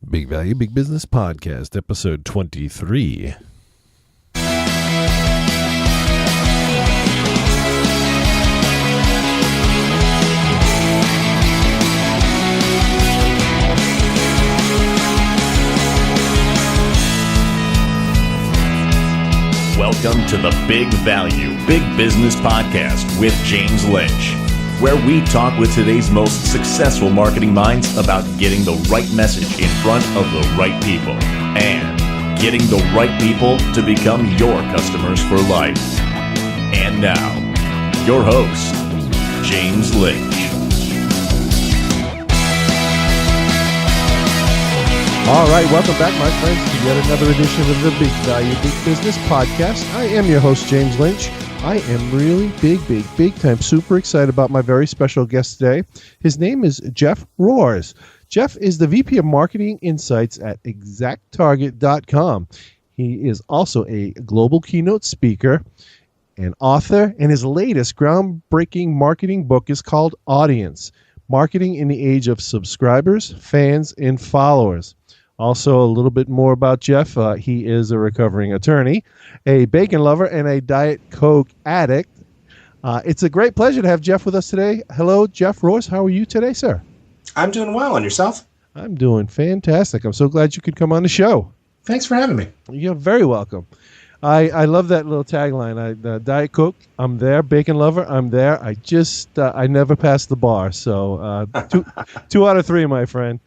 Big Value, Big Business Podcast, episode 23. Welcome to the Big Value, Big Business Podcast with James Lynch, where we talk with today's most successful marketing minds about getting the right message in front of the right people and getting the right people to become your customers for life. And now, your host, James Lynch. All right, welcome back, my friends, to yet another edition of the Big Value, Big Business Podcast. I am your host, James Lynch. I am really big time super excited about my very special guest today. His name is Jeff Rohrs. Jeff is the VP of Marketing Insights at exacttarget.com. He is also a global keynote speaker, an author, and his latest groundbreaking marketing book is called Audience: Marketing in the Age of Subscribers, Fans, and Followers. Also, a little bit more about Jeff. He is a recovering attorney, a bacon lover, and a Diet Coke addict. It's a great pleasure to have Jeff with us today. Hello, Jeff Rohrs. How are you today, sir? I'm doing well. And yourself? I'm doing fantastic. I'm so glad you could come on the show. Thanks for having me. You're very welcome. I love that little tagline. Diet Coke, I'm there. Bacon lover, I'm there. I never passed the bar. So two out of three, my friend.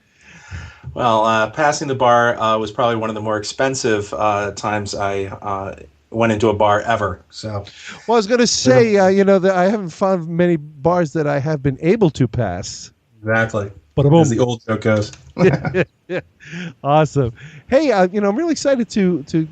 Well, passing the bar was probably one of the more expensive times I went into a bar ever. So, well, I was going to say, that I haven't found many bars that I have been able to pass. Exactly. As the old joke goes. Yeah. Awesome. Hey, I'm really excited to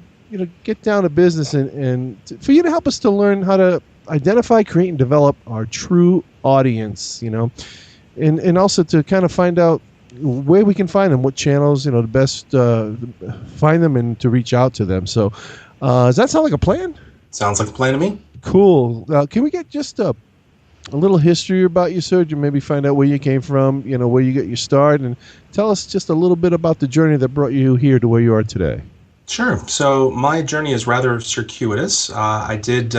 get down to business and for you to help us to learn how to identify, create, and develop our true audience. And also to kind of find out where we can find them, what channels, the best find them and to reach out to them. So does that sound like a plan? Sounds like a plan to me. Cool. Can we get just a little history about you, sir? To maybe find out where you came from, where you got your start, and tell us just a little bit about the journey that brought you here to where you are today. Sure. So my journey is rather circuitous. I did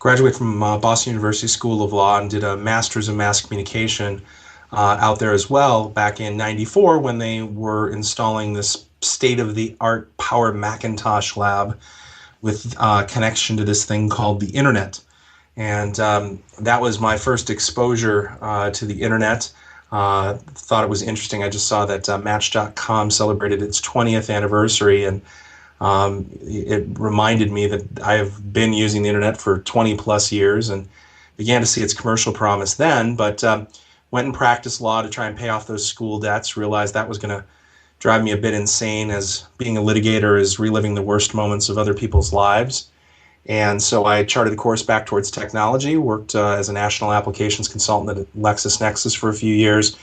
graduate from Boston University School of Law and did a Master's of Mass Communication out there as well back in '94 when they were installing this state-of-the-art power Mcintosh Lab with connection to this thing called the Internet. And that was my first exposure to the Internet. Thought it was interesting. I just saw that Match.com celebrated its 20th anniversary, and it reminded me that I have been using the Internet for 20 plus years and began to see its commercial promise then, but went and practiced law to try and pay off those school debts, realized that was going to drive me a bit insane, as being a litigator is reliving the worst moments of other people's lives. And so I charted a course back towards technology, worked as a national applications consultant at LexisNexis for a few years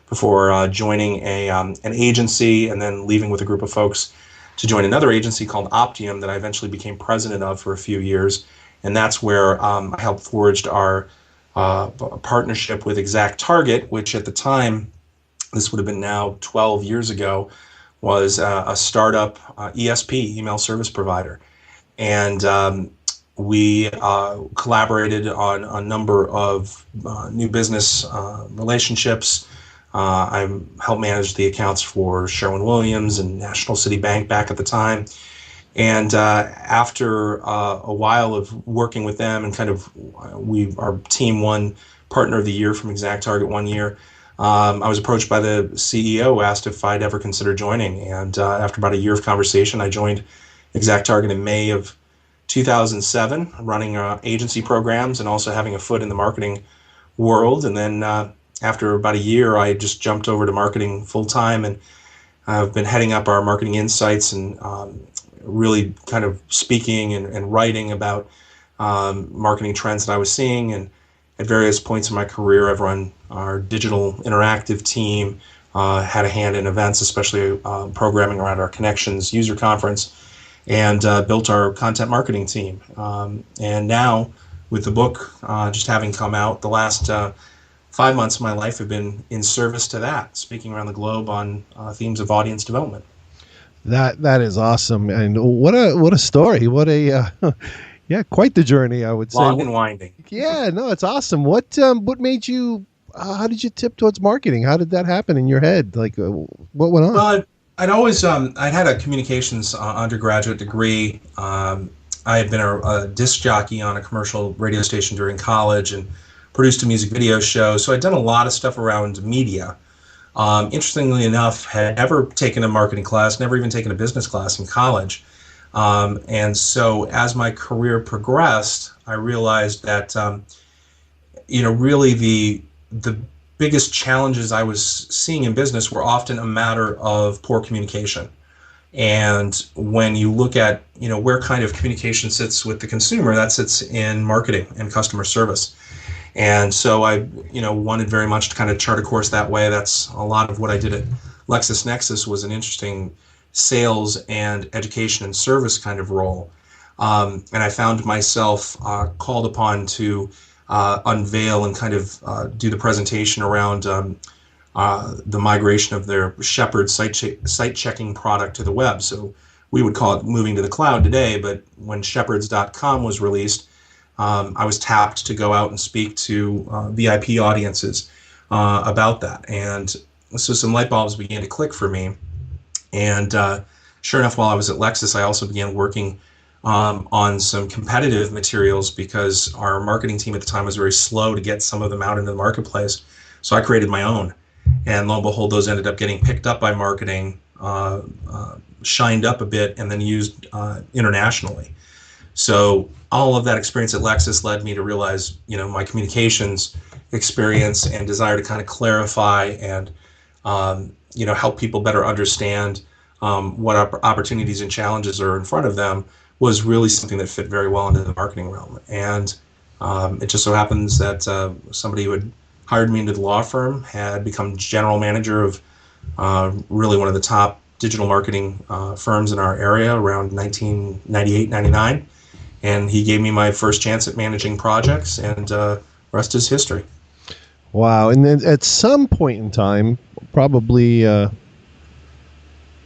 before joining an agency and then leaving with a group of folks to join another agency called Optium that I eventually became president of for a few years. And that's where I helped forged our partnership with ExactTarget, which at the time, this would have been now 12 years ago, was a startup ESP, email service provider. And we collaborated on a number of new business relationships. I helped manage the accounts for Sherwin-Williams and National City Bank back at the time. And after a while of working with them and our team won Partner of the Year from ExactTarget one year, I was approached by the CEO who asked if I'd ever consider joining. And after about a year of conversation, I joined ExactTarget in May of 2007, running agency programs and also having a foot in the marketing world. And then after about a year, I just jumped over to marketing full time, and I've been heading up our marketing insights and really kind of speaking and writing about marketing trends that I was seeing. And at various points in my career, I've run our digital interactive team, had a hand in events, especially programming around our Connections user conference, and built our content marketing team. And now, with the book just having come out, the last 5 months of my life have been in service to that, speaking around the globe on themes of audience development. That is awesome, and what a story! What a yeah, quite the journey, I would say. Long and winding. Yeah, no, it's awesome. What made you? How did you tip towards marketing? How did that happen in your head? Like, what went on? Well, I'd always I'd had a communications undergraduate degree. I had been a disc jockey on a commercial radio station during college and produced a music video show. So I'd done a lot of stuff around media. Interestingly enough, had never taken a marketing class, never even taken a business class in college. And so as my career progressed, I realized that, really the biggest challenges I was seeing in business were often a matter of poor communication. And when you look at, where kind of communication sits with the consumer, that sits in marketing and customer service. And so I, wanted very much to kind of chart a course that way. That's a lot of what I did at LexisNexis, was an interesting sales and education and service kind of role. And I found myself called upon to unveil and kind of do the presentation around the migration of their Shepherd site checking product to the web. So we would call it moving to the cloud today, but when shepherds.com was released, I was tapped to go out and speak to VIP audiences about that. And so some light bulbs began to click for me. And sure enough, while I was at Lexis, I also began working on some competitive materials because our marketing team at the time was very slow to get some of them out into the marketplace. So I created my own. And lo and behold, those ended up getting picked up by marketing, shined up a bit, and then used internationally. So all of that experience at Lexis led me to realize, my communications experience and desire to kind of clarify and, help people better understand what opportunities and challenges are in front of them was really something that fit very well into the marketing realm. And it just so happens that somebody who had hired me into the law firm had become general manager of really one of the top digital marketing firms in our area around 1998, 99. And he gave me my first chance at managing projects, and rest is history. Wow. And then at some point in time, probably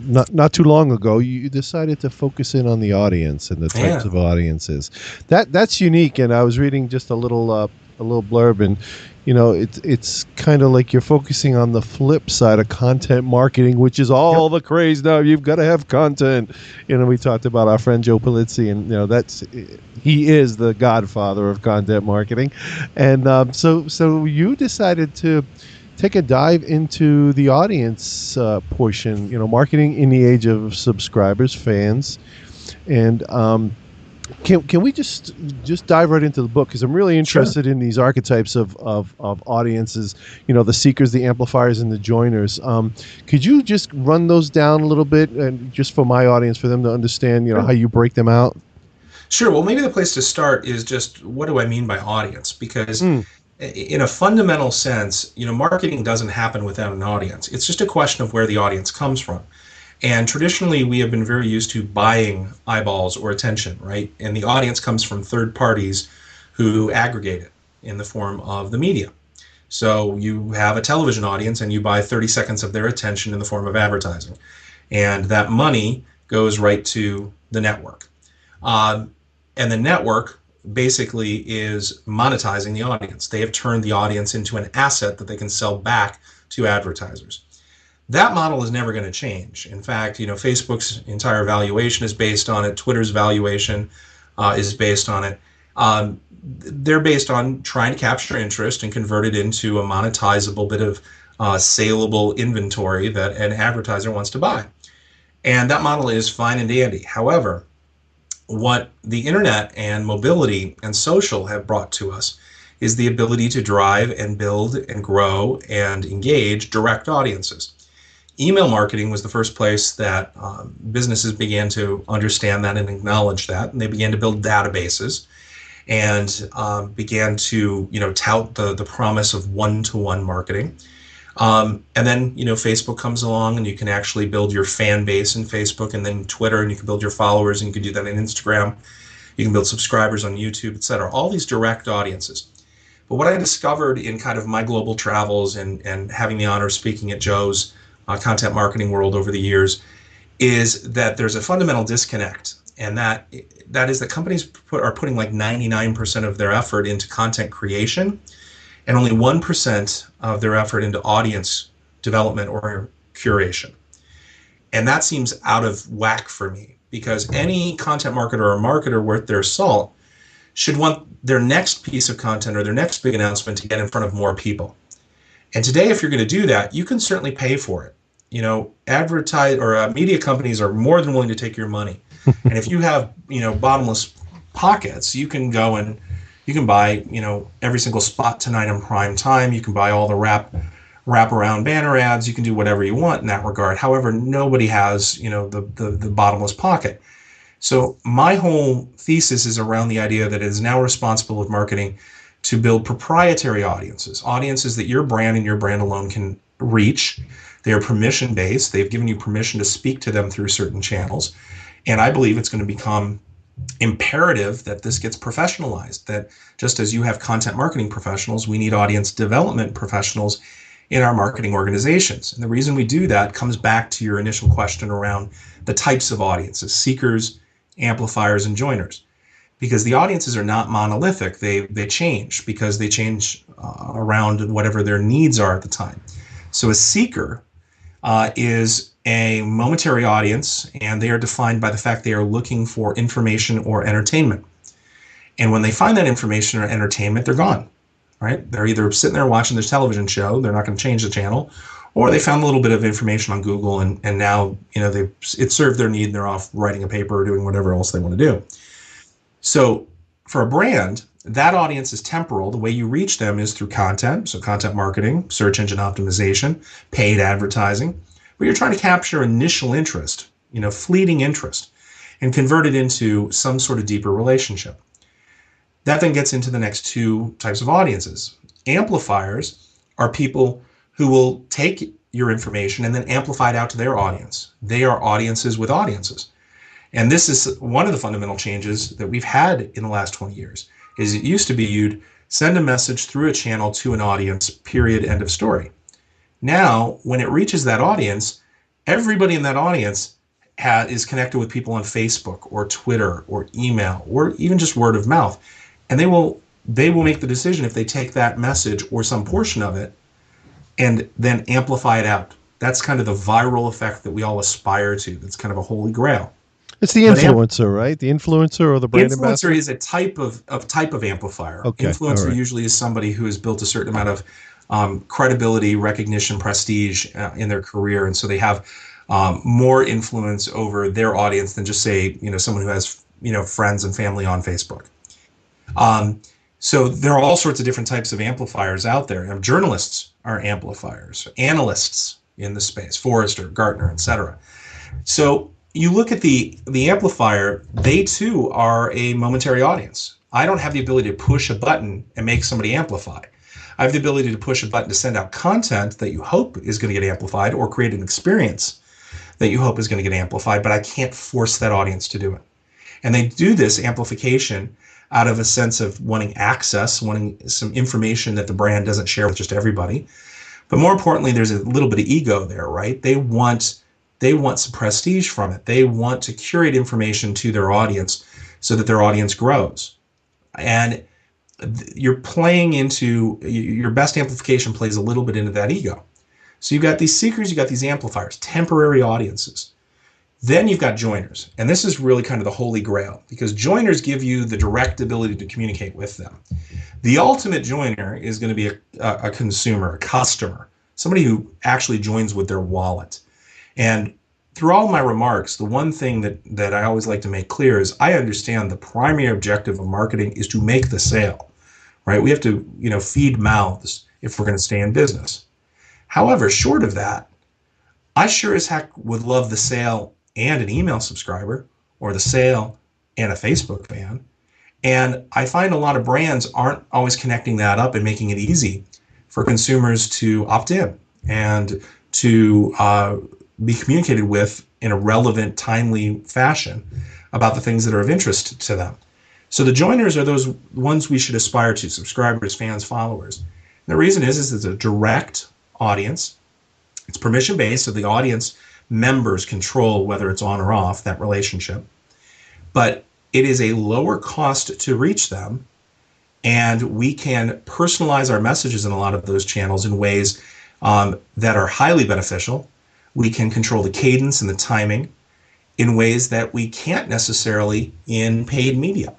not too long ago, you decided to focus in on the audience and the types of audiences. That's unique. And I was reading just a little blurb, and it's kind of like you're focusing on the flip side of content marketing, which is all the craze now. You've got to have content. We talked about our friend Joe Pulizzi, and he is the godfather of content marketing. And so you decided to take a dive into the audience portion, marketing in the age of subscribers, fans, and Can we just dive right into the book, because I'm really interested in these archetypes of audiences, the seekers, the amplifiers, and the joiners. Could you just run those down a little bit, and just for my audience, for them to understand, how you break them out? Sure. Well, maybe the place to start is just, what do I mean by audience? Because in a fundamental sense, marketing doesn't happen without an audience. It's just a question of where the audience comes from. And traditionally, we have been very used to buying eyeballs or attention, right? And the audience comes from third parties who aggregate it in the form of the media. So you have a television audience and you buy 30 seconds of their attention in the form of advertising. And that money goes right to the network. And the network basically is monetizing the audience. They have turned the audience into an asset that they can sell back to advertisers. That model is never going to change. In fact, Facebook's entire valuation is based on it. Twitter's valuation is based on it. They're based on trying to capture interest and convert it into a monetizable bit of saleable inventory that an advertiser wants to buy. And that model is fine and dandy. However, what the internet and mobility and social have brought to us is the ability to drive and build and grow and engage direct audiences. Email marketing was the first place that businesses began to understand that and acknowledge that, and they began to build databases and began to tout the promise of one-to-one marketing. And then Facebook comes along, and you can actually build your fan base in Facebook, and then Twitter, and you can build your followers, and you can do that in Instagram. You can build subscribers on YouTube, etc. All these direct audiences. But what I discovered in kind of my global travels and having the honor of speaking at Joe's content marketing world over the years is that there's a fundamental disconnect. And that is that companies are putting like 99% of their effort into content creation and only 1% of their effort into audience development or curation. And that seems out of whack for me, because any content marketer or marketer worth their salt should want their next piece of content or their next big announcement to get in front of more people. And today, if you're going to do that, you can certainly pay for it. You know, advertise or media companies are more than willing to take your money. And if you have, bottomless pockets, you can go and you can buy, every single spot tonight on prime time. You can buy all the wrap around banner ads. You can do whatever you want in that regard. However, nobody has, the bottomless pocket. So my whole thesis is around the idea that it is now responsible of marketing to build proprietary audiences that your brand and your brand alone can reach. They are permission-based. They've given you permission to speak to them through certain channels. And I believe it's going to become imperative that this gets professionalized, that just as you have content marketing professionals, we need audience development professionals in our marketing organizations. And the reason we do that comes back to your initial question around the types of audiences: seekers, amplifiers, and joiners. Because the audiences are not monolithic. They change because they change around whatever their needs are at the time. So a seeker is a momentary audience, and they are defined by the fact they are looking for information or entertainment. And when they find that information or entertainment, they're gone, right? They're either sitting there watching their television show, they're not going to change the channel, or they found a little bit of information on Google, and now it served their need, and they're off writing a paper or doing whatever else they want to do. So for a brand, that audience is temporal. The way you reach them is through content, so content marketing, search engine optimization, paid advertising. But you're trying to capture initial interest, fleeting interest, and convert it into some sort of deeper relationship. That then gets into the next two types of audiences. Amplifiers are people who will take your information and then amplify it out to their audience. They are audiences with audiences. And this is one of the fundamental changes that we've had in the last 20 years. Is it used to be you'd send a message through a channel to an audience, period, end of story. Now, when it reaches that audience, everybody in that audience is connected with people on Facebook or Twitter or email or even just word of mouth. And they will make the decision if they take that message or some portion of it and then amplify it out. That's kind of the viral effect that we all aspire to. That's kind of a holy grail. It's the influencer, right? The influencer or the brand ambassador? Influencer is a type of amplifier. Okay. Influencer Right. usually is somebody who has built a certain amount of credibility, recognition, prestige in their career, and so they have more influence over their audience than just say someone who has friends and family on Facebook. So there are all sorts of different types of amplifiers out there. Journalists are amplifiers, analysts in the space, Forrester, Gartner, etc. So you look at the amplifier; they too are a momentary audience. I don't have the ability to push a button and make somebody amplify. I have the ability to push a button to send out content that you hope is going to get amplified or create an experience that you hope is going to get amplified, but I can't force that audience to do it. And they do this amplification out of a sense of wanting access, wanting some information that the brand doesn't share with just everybody. But more importantly, there's a little bit of ego there, right? They want some prestige from it. They want to curate information to their audience so that their audience grows. And you're playing into your best amplification plays a little bit into that ego. So you've got these seekers, you've got these amplifiers, temporary audiences. Then you've got joiners. And this is really kind of the holy grail, because joiners give you the direct ability to communicate with them. The ultimate joiner is going to be a consumer, a customer, somebody who actually joins with their wallet. And through all my remarks, the one thing that I always like to make clear is I understand the primary objective of marketing is to make the sale, right? We have to, feed mouths if we're going to stay in business. However, short of that, I sure as heck would love the sale and an email subscriber, or the sale and a Facebook fan. And I find a lot of brands aren't always connecting that up and making it easy for consumers to opt in and to be communicated with in a relevant, timely fashion about the things that are of interest to them. So the joiners are those ones we should aspire to: subscribers, fans, followers. And the reason is it's a direct audience. It's permission based, so the audience members control whether it's on or off, that relationship. But it is a lower cost to reach them, and we can personalize our messages in a lot of those channels in ways that are highly beneficial. We can control the cadence and the timing in ways that we can't necessarily in paid media.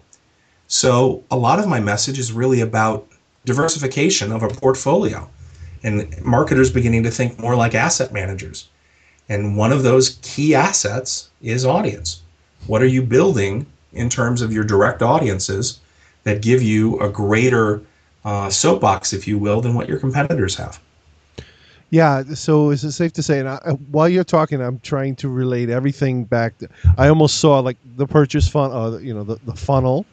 So a lot of my message is really about diversification of a portfolio and marketers beginning to think more like asset managers. And one of those key assets is audience. What are you building in terms of your direct audiences that give you a greater soapbox, if you will, than what your competitors have? Yeah, so is it safe to say, and while you're talking, I'm trying to relate everything back. I almost saw like the purchase funnel, the funnel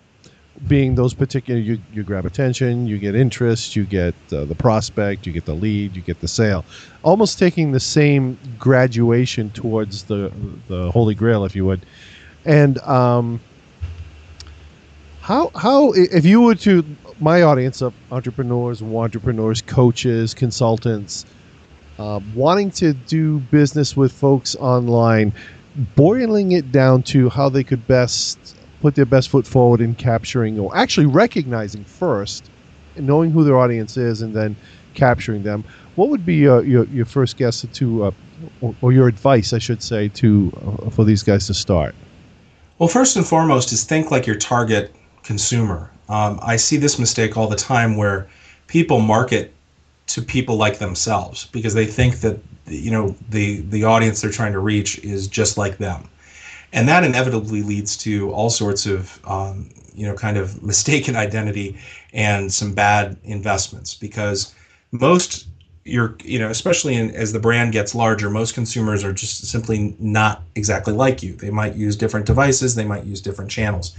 being those particular, you grab attention, you get interest, you get the prospect, you get the lead, you get the sale. Almost taking the same graduation towards the Holy Grail, if you would. And how if you were to, my audience of entrepreneurs, coaches, consultants, wanting to do business with folks online, boiling it down to how they could best put their best foot forward in capturing, or actually recognizing first, and knowing who their audience is, and then capturing them. What would be your first guess to, or your advice, I should say, to for these guys to start? Well, first and foremost is think like your target consumer. I see this mistake all the time where people market to people like themselves because they think that the audience they're trying to reach is just like them. And that inevitably leads to all sorts of, kind of mistaken identity and some bad investments, because most, especially as the brand gets larger, most consumers are just simply not exactly like you. They might use different devices, they might use different channels.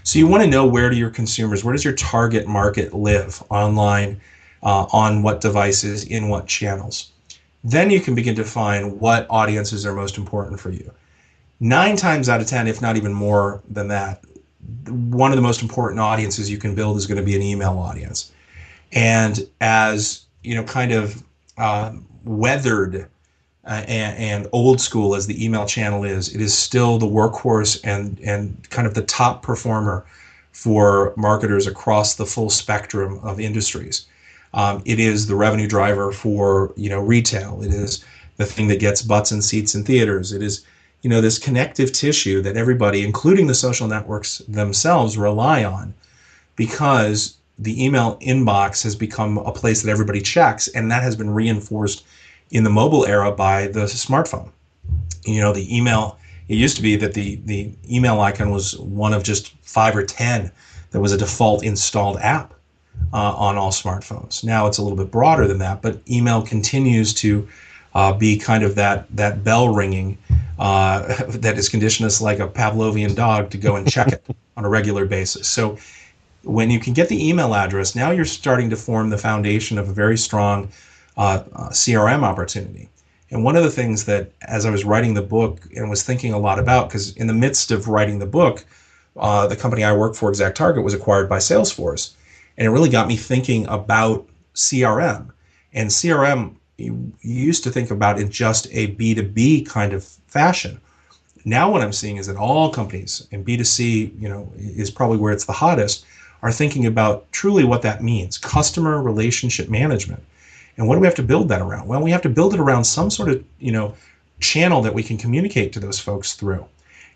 So you want to know, where does your target market live online, on what devices, in what channels. Then you can begin to find what audiences are most important for you. 9 times out of 10, if not even more than that, one of the most important audiences you can build is going to be an email audience. And as weathered and old school as the email channel is, it is still the workhorse and kind of the top performer for marketers across the full spectrum of industries. It is the revenue driver for retail. It is the thing that gets butts and seats in theaters. It is this connective tissue that everybody, including the social networks themselves, rely on, because the email inbox has become a place that everybody checks, and that has been reinforced in the mobile era by the smartphone. The email, it used to be that the email icon was one of just 5 or 10 that was a default installed app on all smartphones. Now it's a little bit broader than that, but email continues to be kind of that bell ringing that is conditioned us like a Pavlovian dog to go and check it on a regular basis. So when you can get the email address, now you're starting to form the foundation of a very strong CRM opportunity. And one of the things that, as I was writing the book and was thinking a lot about, because in the midst of writing the book, the company I work for, ExactTarget, was acquired by Salesforce. And it really got me thinking about CRM. And CRM, you used to think about in just a B2B kind of fashion. Now what I'm seeing is that all companies, and B2C, is probably where it's the hottest, are thinking about truly what that means: customer relationship management. And what do we have to build that around? Well, we have to build it around some sort of, channel that we can communicate to those folks through.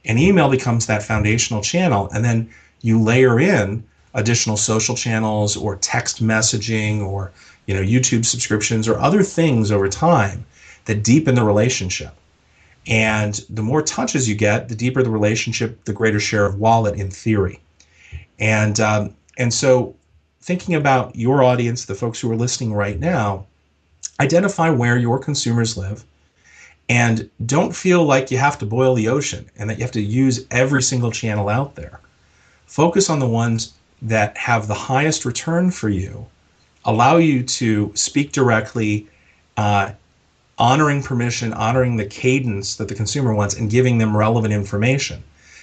And email becomes that foundational channel. And then you layer in additional social channels or text messaging or, YouTube subscriptions or other things over time that deepen the relationship. And the more touches you get, the deeper the relationship, the greater share of wallet in theory. And so thinking about your audience, the folks who are listening right now, identify where your consumers live, and don't feel like you have to boil the ocean and that you have to use every single channel out there. Focus on the ones that have the highest return for you, allow you to speak directly, honoring permission, honoring the cadence that the consumer wants, and giving them relevant information.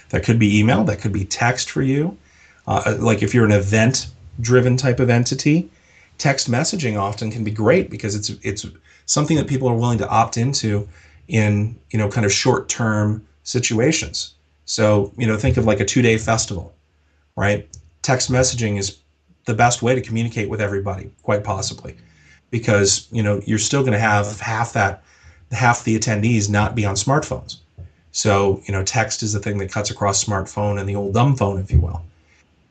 That could be email, that could be text for you. like if you're an event-driven type of entity, text messaging often can be great because it's something that people are willing to opt into in, kind of short-term situations. So, think of like a 2-day festival, right? Text messaging is the best way to communicate with everybody, quite possibly, because, you're still going to have half the attendees not be on smartphones. So, text is the thing that cuts across smartphone and the old dumb phone, if you will.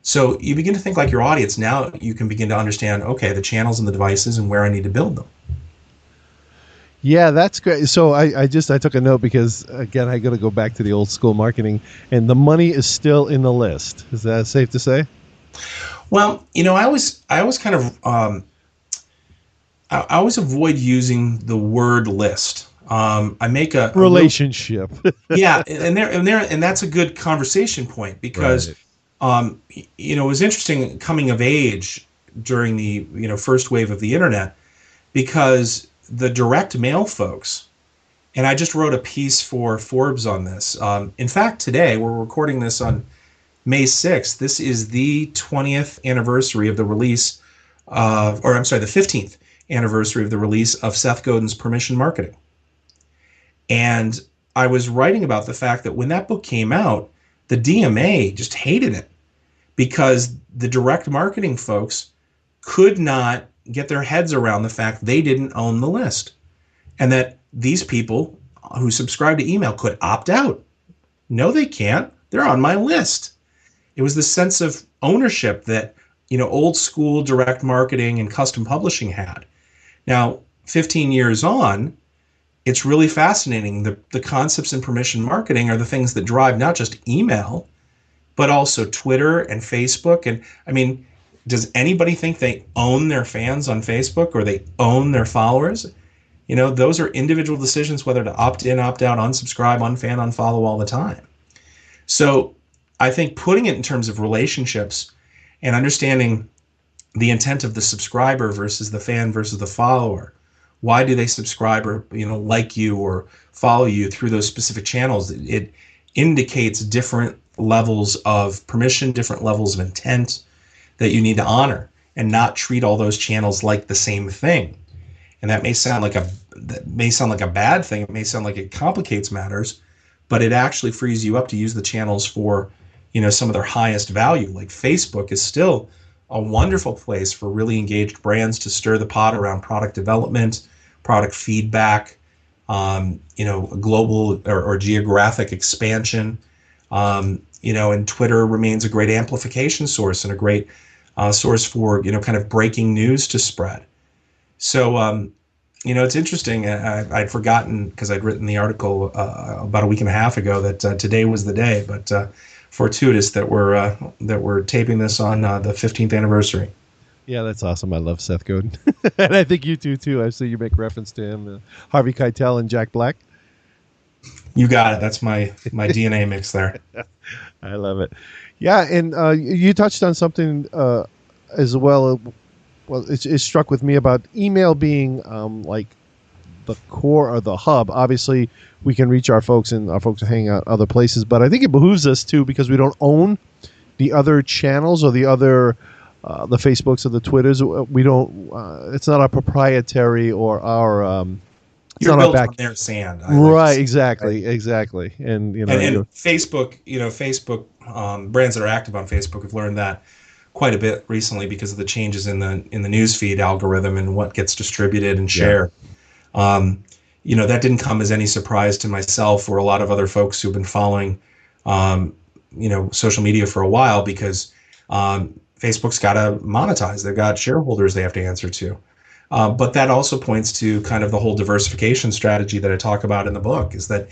So you begin to think like your audience. Now you can begin to understand, okay, the channels and the devices and where I need to build them. Yeah, that's great. So I took a note because, again, I got to go back to the old school marketing, and the money is still in the list. Is that safe to say? Well, I always kind of I always avoid using the word list. I make a relationship. Yeah, and that's a good conversation point because, right. It was interesting coming of age during the first wave of the internet, because the direct mail folks, and I just wrote a piece for Forbes on this. In fact, today we're recording this on May 6th. This is the 20th anniversary of the release, the 15th anniversary of the release of Seth Godin's Permission Marketing. And I was writing about the fact that when that book came out, the DMA just hated it because the direct marketing folks could not get their heads around the fact they didn't own the list, and that these people who subscribe to email could opt out. No, they can't. They're on my list. It was the sense of ownership that, old school direct marketing and custom publishing had. Now, 15 years on, it's really fascinating. The concepts in permission marketing are the things that drive not just email, but also Twitter and Facebook. And I mean, does anybody think they own their fans on Facebook or they own their followers? Those are individual decisions whether to opt in, opt out, unsubscribe, unfan, unfollow all the time. So I think putting it in terms of relationships and understanding the intent of the subscriber versus the fan versus the follower. Why do they subscribe or like you or follow you through those specific channels? It indicates different levels of permission, different levels of intent that you need to honor, and not treat all those channels like the same thing. And that may sound like a bad thing. It may sound like it complicates matters, but it actually frees you up to use the channels for some of their highest value. Like Facebook is still a wonderful place for really engaged brands to stir the pot around product development, product feedback, global or geographic expansion. And Twitter remains a great amplification source and a great source for, kind of breaking news to spread. So, it's interesting. I'd forgotten because I'd written the article about a week and a half ago that today was the day, but fortuitous that we're taping this on the 15th anniversary. Yeah, that's awesome. I love Seth Godin. And I think you do too. I see you make reference to him, Harvey Keitel and Jack Black. You got it. That's my DNA mix there. I love it. Yeah, and you touched on something as well. Well, it struck with me about email being like the core or the hub. Obviously, we can reach our folks, and our folks are hanging out other places. But I think it behooves us too, because we don't own the other channels or the other the Facebooks or the Twitters. We don't. It's not our proprietary or our. You're built on their sand. Right, exactly. And and Facebook, Facebook brands that are active on Facebook have learned that quite a bit recently because of the changes in the newsfeed algorithm and what gets distributed and shared. Yeah. That didn't come as any surprise to myself or a lot of other folks who've been following, social media for a while, because Facebook's got to monetize. They've got shareholders they have to answer to. But that also points to kind of the whole diversification strategy that I talk about in the book, is that,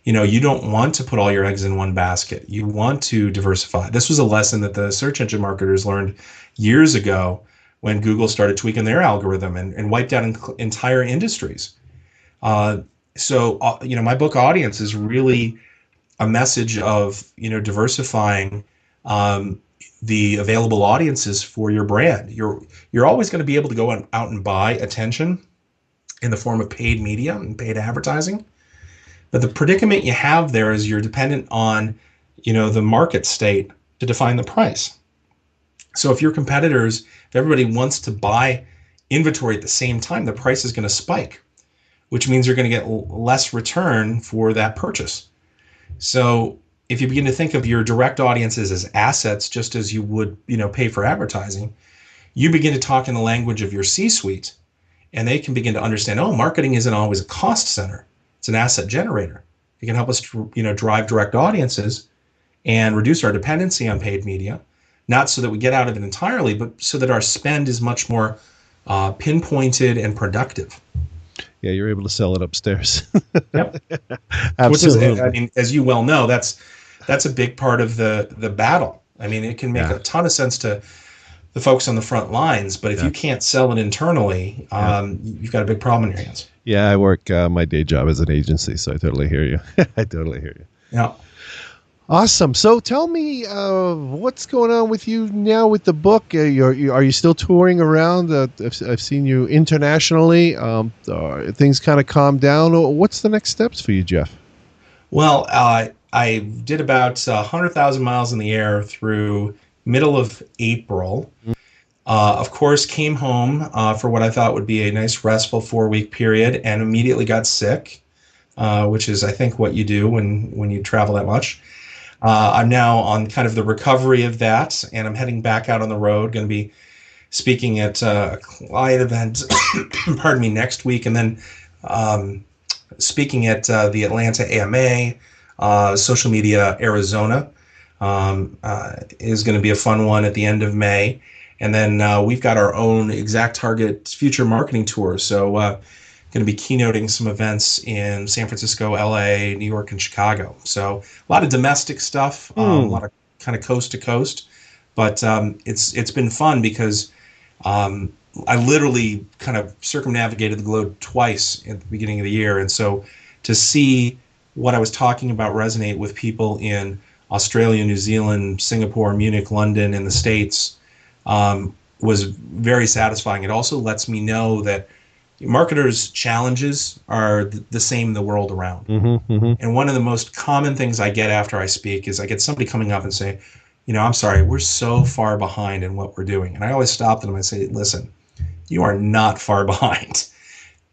you don't want to put all your eggs in one basket. You want to diversify. This was a lesson that the search engine marketers learned years ago when Google started tweaking their algorithm and wiped out entire industries. So my book audience is really a message of, diversifying the available audiences for your brand. You're always going to be able to go out and buy attention in the form of paid media and paid advertising. But the predicament you have there is you're dependent on, the market state to define the price. So if your competitors, if everybody wants to buy inventory at the same time, the price is going to spike, which means you're going to get less return for that purchase. So if you begin to think of your direct audiences as assets, just as you would, pay for advertising, you begin to talk in the language of your C-suite, and they can begin to understand, marketing isn't always a cost center. It's an asset generator. It can help us, drive direct audiences and reduce our dependency on paid media, not so that we get out of it entirely, but so that our spend is much more pinpointed and productive. Yeah, you're able to sell it upstairs. Yep. Absolutely. Which is, as you well know, that's a big part of the battle. It can make a ton of sense to the folks on the front lines, but if you can't sell it internally, you've got a big problem in your hands. Yeah, I work my day job as an agency, so I totally hear you. I totally hear you. Yeah. Awesome. So tell me, what's going on with you now with the book? Are you still touring around? I've seen you internationally. Things kind of calmed down. What's the next steps for you, Jeff? Well, I did about 100,000 miles in the air through middle of April. Of course, came home for what I thought would be a nice restful 4-week period and immediately got sick, which is, I think, what you do when you travel that much. I'm now on kind of the recovery of that, and I'm heading back out on the road, going to be speaking at a client event, pardon me, next week, and then speaking at the Atlanta AMA, Social Media Arizona is going to be a fun one at the end of May. And then we've got our own Exact Target Future Marketing Tour. So going to be keynoting some events in San Francisco, LA, New York, and Chicago. So a lot of domestic stuff, a lot of kind of coast to coast. But it's been fun because I literally kind of circumnavigated the globe twice at the beginning of the year. And so to see what I was talking about resonate with people in Australia, New Zealand, Singapore, Munich, London, and the States was very satisfying. It also lets me know that marketers' challenges are the same the world around. And one of the most common things I get after I speak is I get somebody coming up and say, I'm sorry, we're so far behind in what we're doing. And I always stop them and I say, listen, you are not far behind.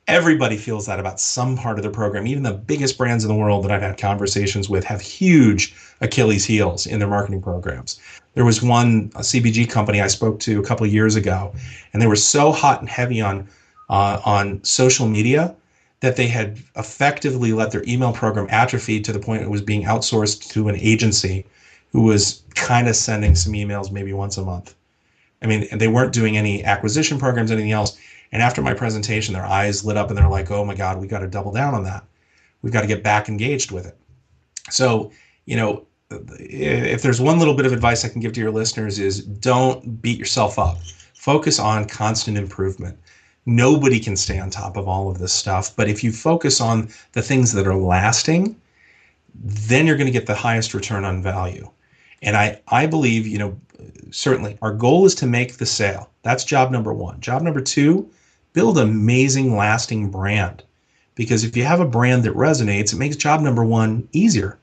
Everybody feels that about some part of the program. Even the biggest brands in the world that I've had conversations with have huge Achilles heels in their marketing programs. There was one CPG company I spoke to a couple of years ago, and they were so hot and heavy on social media that they had effectively let their email program atrophy to the point it was being outsourced to an agency who was kind of sending some emails maybe once a month. And they weren't doing any acquisition programs, anything else. And after my presentation, their eyes lit up and they're like, oh my God, we got to double down on that. We've got to get back engaged with it. So, if there's one little bit of advice I can give to your listeners is don't beat yourself up. Focus on constant improvement. Nobody can stay on top of all of this stuff. But if you focus on the things that are lasting, then you're going to get the highest return on value. And I believe, certainly our goal is to make the sale. That's job number one. Job number two, build an amazing, lasting brand. Because if you have a brand that resonates, it makes job number one easier.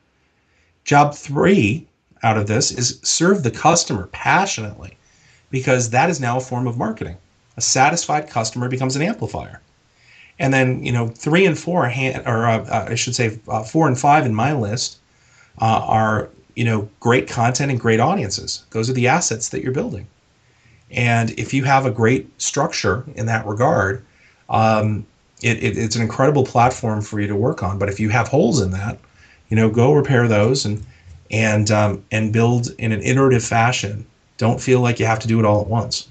Job three out of this is serve the customer passionately, because that is now a form of marketing. A satisfied customer becomes an amplifier. And then, 3 and 4, I should say 4 and 5 in my list are, great content and great audiences. Those are the assets that you're building. And if you have a great structure in that regard, it's an incredible platform for you to work on. But if you have holes in that, go repair those and build in an iterative fashion. Don't feel like you have to do it all at once.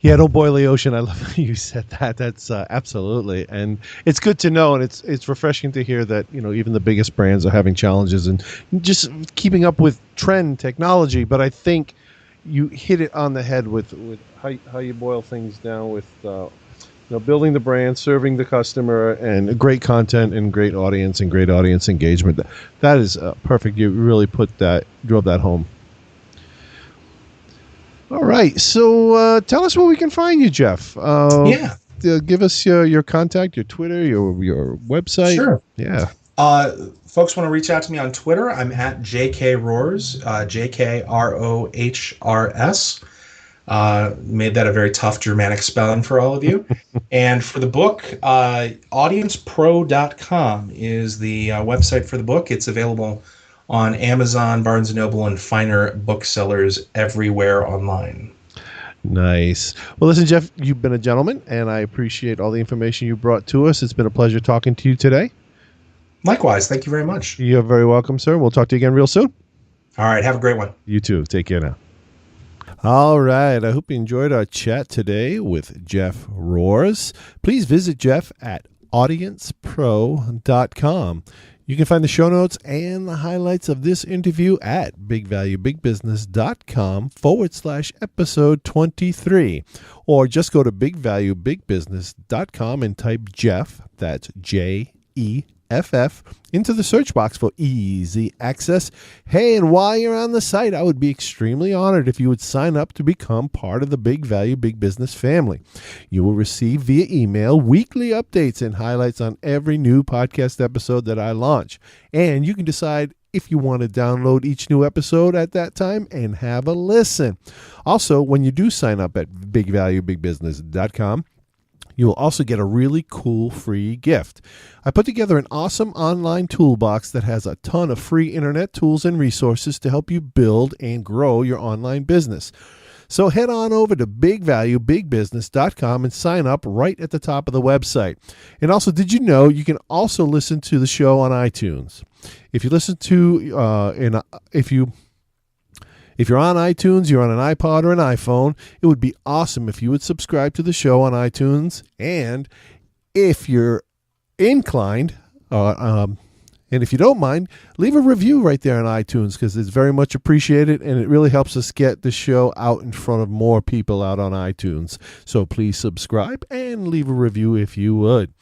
Yeah, don't boil the ocean. I love how you said that. That's absolutely. And it's good to know, and it's refreshing to hear that, even the biggest brands are having challenges and just keeping up with trend technology. But I think you hit it on the head with how you boil things down with building the brand, serving the customer, and great content and great audience engagement. That is perfect. You really drove that home. All right. So tell us where we can find you, Jeff. Yeah. Give us your contact, your Twitter, your website. Sure. Yeah. Folks want to reach out to me on Twitter. I'm at JK JKROHRS. Made that a very tough Germanic spelling for all of you. And for the book, audiencepro.com is the website for the book. It's available on Amazon, Barnes & Noble, and finer booksellers everywhere online. Nice. Well, listen, Jeff, you've been a gentleman, and I appreciate all the information you brought to us. It's been a pleasure talking to you today. Likewise. Thank you very much. You're very welcome, sir. We'll talk to you again real soon. All right. Have a great one. You too. Take care now. All right. I hope you enjoyed our chat today with Jeff Rohrs. Please visit Jeff at audiencepro.com. You can find the show notes and the highlights of this interview at bigvaluebigbusiness.com/episode 23. Or just go to bigvaluebigbusiness.com and type Jeff, that's JEFF, into the search box for easy access. Hey, and while you're on the site, I would be extremely honored if you would sign up to become part of the Big Value Big Business family. You will receive via email weekly updates and highlights on every new podcast episode that I launch. And you can decide if you want to download each new episode at that time and have a listen. Also, when you do sign up at bigvaluebigbusiness.com, you will also get a really cool free gift. I put together an awesome online toolbox that has a ton of free internet tools and resources to help you build and grow your online business. So head on over to bigvaluebigbusiness.com and sign up right at the top of the website. And also, did you know you can also listen to the show on iTunes? If you listen to, if you're on iTunes, you're on an iPod or an iPhone, it would be awesome if you would subscribe to the show on iTunes. And if you're inclined, and if you don't mind, leave a review right there on iTunes because it's very much appreciated and it really helps us get the show out in front of more people out on iTunes. So please subscribe and leave a review if you would.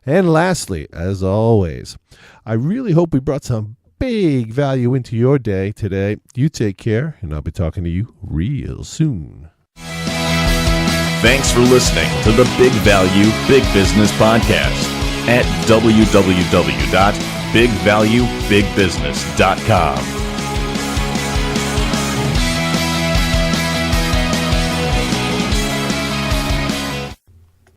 And lastly, as always, I really hope we brought some big value into your day today. You take care, and I'll be talking to you real soon. Thanks for listening to the Big Value Big Business Podcast at www.bigvaluebigbusiness.com.